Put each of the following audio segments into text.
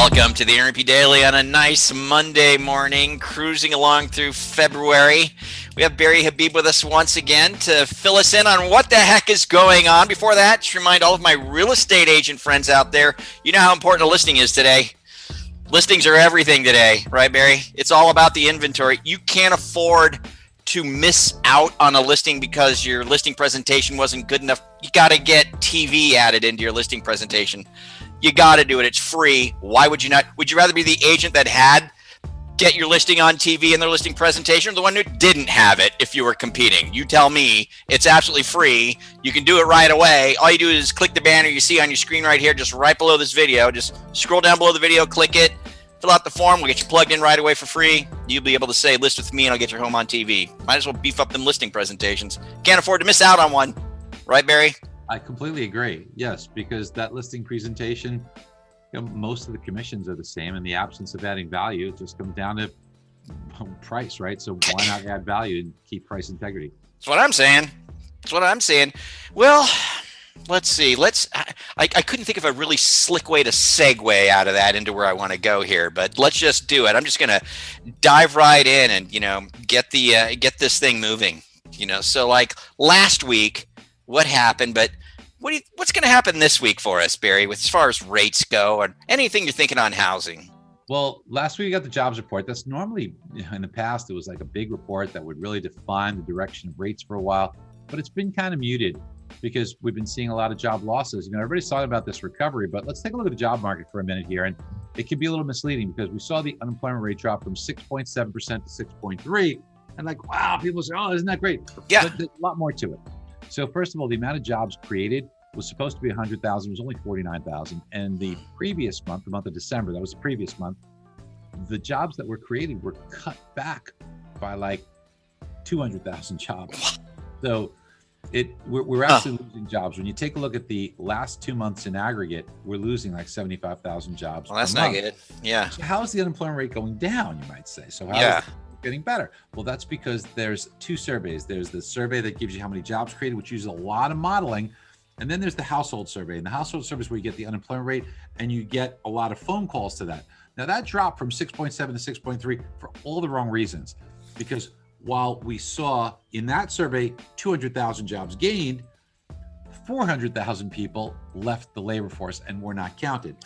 Welcome to the R&P Daily on a nice Monday morning, cruising along through February. We have Barry Habib with us once again to fill us in on what the heck is going on. Before that, just remind all of my real estate agent friends out there, you know how important a listing is today. Listings are everything today, right, Barry? It's all about the inventory. You can't afford to miss out on a listing because your listing presentation wasn't good enough. You got to get TV added into your listing presentation. You got to do it. It's free. Why would you not? Would you rather be the agent that had get your listing on TV in their listing presentation, or the one who didn't have it if you were competing? You tell me. It's absolutely free. You can do it right away. All you do is click the banner you see on your screen right here, just right below this video. Just scroll down below the video, click it, fill out the form. We'll get you plugged in right away for free. You'll be able to say, list with me, and I'll get your home on TV. Might as well beef up them listing presentations. Can't afford to miss out on one. Right, Barry? I completely agree. Yes, because that listing presentation, most of the commissions are the same. In the absence of adding value, it just comes down to price, right? So why not add value and keep price integrity? That's what I'm saying. That's what I'm saying. Well, let's see. I couldn't think of a really slick way to segue out of that into where I want to go here, but let's just do it. I'm just going to dive right in and, get this thing moving, So like last week, what happened, but what's going to happen this week for us, Barry, as far as rates go, or anything you're thinking on housing? Well, last week we got the jobs report. That's normally, in the past, it was like a big report that would really define the direction of rates for a while, but it's been kind of muted because we've been seeing a lot of job losses. Everybody's talking about this recovery, but let's take a look at the job market for a minute here. And it can be a little misleading because we saw the unemployment rate drop from 6.7% to 6.3%. And like, wow, people say, oh, isn't that great? Yeah. But there's a lot more to it. So first of all, the amount of jobs created was supposed to be 100,000. It was only 49,000. And the previous month, the month of December, that was the previous month, the jobs that were created were cut back by like 200,000 jobs. So we're actually losing jobs. When you take a look at the last 2 months in aggregate, we're losing like 75,000 jobs. Well, that's not good. Yeah. So how is the unemployment rate going down, you might say? So how is it getting better? Well, that's because there's two surveys. There's the survey that gives you how many jobs created, which uses a lot of modeling. And then there's the household survey. And the household survey is where you get the unemployment rate and you get a lot of phone calls to that. Now that dropped from 6.7 to 6.3 for all the wrong reasons. Because while we saw in that survey 200,000 jobs gained, 400,000 people left the labor force and were not counted.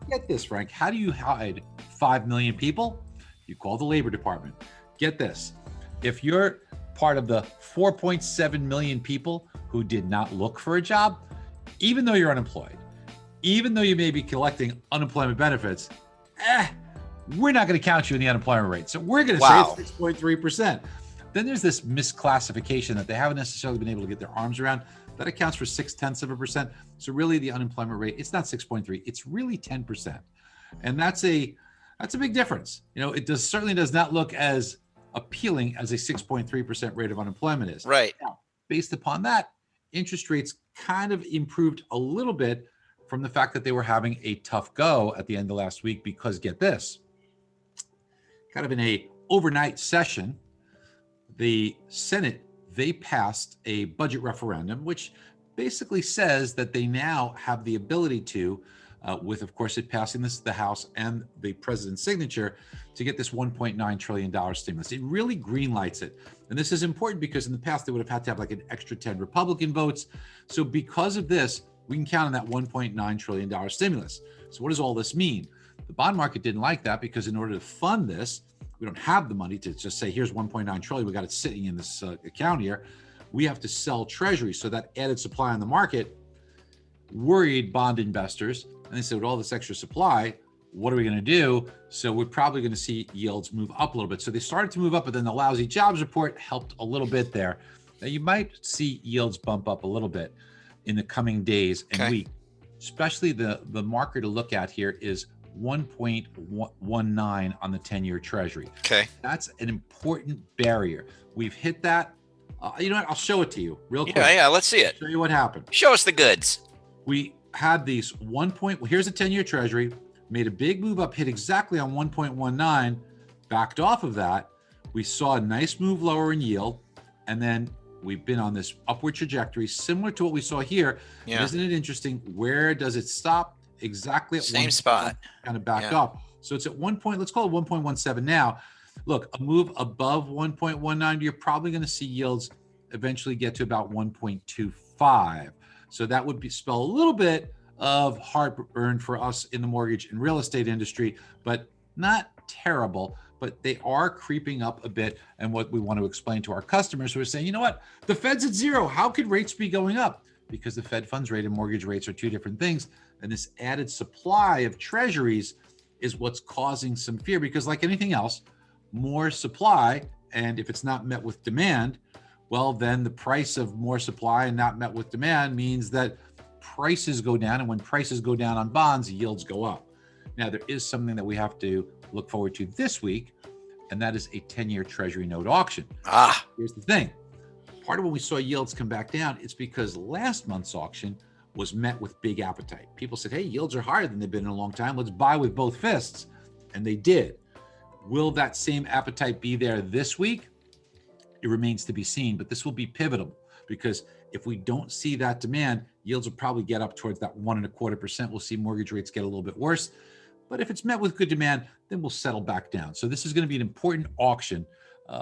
Get this, Frank. How do you hide 5 million people? You call the labor department. Get this. If you're part of the 4.7 million people who did not look for a job, even though you're unemployed, even though you may be collecting unemployment benefits, we're not going to count you in the unemployment rate. So we're going to say it's 6.3%. Then there's this misclassification that they haven't necessarily been able to get their arms around. That accounts for 0.6%. So really the unemployment rate, it's not 6.3, it's really 10%. And that's a big difference. It certainly does not look as appealing as a 6.3% rate of unemployment is. Right. Now, based upon that, interest rates kind of improved a little bit from the fact that they were having a tough go at the end of last week because get this, kind of in a overnight session, the Senate, they passed a budget referendum, which basically says that they now have the ability to, with, of course, it passing this the House and the president's signature, to get this $1.9 trillion stimulus. It really green lights it. And this is important because in the past, they would have had to have like an extra 10 Republican votes. So because of this, we can count on that $1.9 trillion stimulus. So what does all this mean? The bond market didn't like that because in order to fund this, we don't have the money to just say, here's 1.9 trillion. We got it sitting in this account here. We have to sell treasuries. So that added supply on the market worried bond investors. And they said, with all this extra supply, what are we going to do? So we're probably going to see yields move up a little bit. So they started to move up, but then the lousy jobs report helped a little bit there. Now you might see yields bump up a little bit in the coming days and weeks. Especially the marker to look at here is 1.19 on the 10-year treasury. Okay. That's an important barrier. We've hit that. You know what? I'll show it to you real quick. Yeah, let's see it. Show you what happened. Show us the goods. We had these here's a 10-year treasury, made a big move up, hit exactly on 1.19, backed off of that. We saw a nice move lower in yield, and then we've been on this upward trajectory, similar to what we saw here. Yeah. Isn't it interesting? Where does it stop exactly at Same spot. kind of backed off. So it's at 1 point, let's call it 1.17 now. Look, a move above 1.19, you're probably going to see yields eventually get to about 1.25. So that would spell a little bit of heartburn for us in the mortgage and real estate industry, but not terrible. But they are creeping up a bit. And what we want to explain to our customers who are saying, you know what, the Fed's at zero. How could rates be going up? Because the Fed funds rate and mortgage rates are two different things. And this added supply of treasuries is what's causing some fear, because like anything else, more supply, and if it's not met with demand, well, then the price of more supply and not met with demand means that prices go down. And when prices go down on bonds, yields go up. Now, there is something that we have to look forward to this week, and that is a 10-year Treasury note auction. Here's the thing. Part of when we saw yields come back down, it's because last month's auction was met with big appetite. People said, hey, yields are higher than they've been in a long time. Let's buy with both fists. And they did. Will that same appetite be there this week? It remains to be seen, but this will be pivotal, because if we don't see that demand, yields will probably get up towards that 1.25%. We'll see mortgage rates get a little bit worse. But if it's met with good demand, then we'll settle back down. So this is going to be an important auction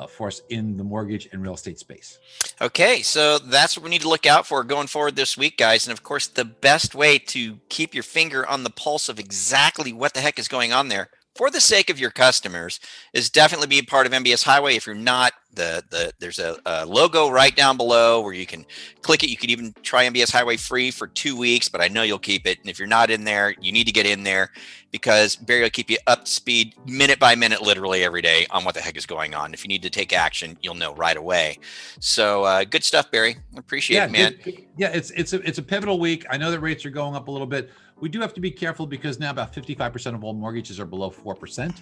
for us in the mortgage and real estate space. Okay, so that's what we need to look out for going forward this week, guys. And of course, the best way to keep your finger on the pulse of exactly what the heck is going on there, for the sake of your customers, is definitely be a part of MBS Highway. If you're not, there's a logo right down below where you can click it. You can even try MBS Highway free for 2 weeks, but I know you'll keep it. And if you're not in there, you need to get in there, because Barry will keep you up to speed minute by minute, literally every day, on what the heck is going on. If you need to take action, you'll know right away. So good stuff, Barry. Appreciate it, man. It's a pivotal week. I know that rates are going up a little bit. We do have to be careful, because now about 55% of all mortgages are below 4%.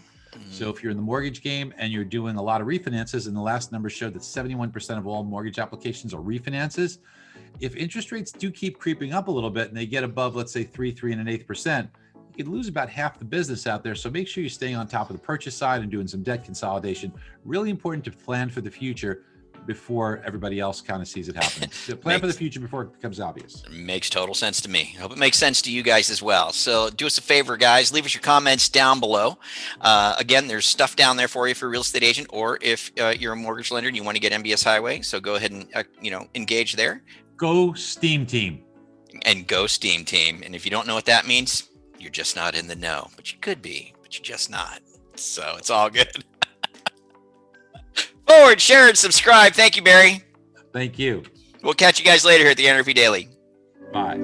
So if you're in the mortgage game and you're doing a lot of refinances, and the last number showed that 71% of all mortgage applications are refinances, if interest rates do keep creeping up a little bit and they get above, let's say 3.125%, you could lose about half the business out there. So make sure you're staying on top of the purchase side and doing some debt consolidation. Really important to plan for the future before everybody else kind of sees it happening. So plan for the future before it becomes obvious. Makes total sense to me. I hope it makes sense to you guys as well. So do us a favor, guys. Leave us your comments down below. Again, there's stuff down there for you for a real estate agent, or if you're a mortgage lender and you want to get MBS Highway. So go ahead and engage there. Go Steam Team. And go Steam Team. And if you don't know what that means, you're just not in the know. But you could be, but you're just not. So it's all good. Forward, share, and subscribe. Thank you, Barry. Thank you. We'll catch you guys later here at the NRP Daily. Bye.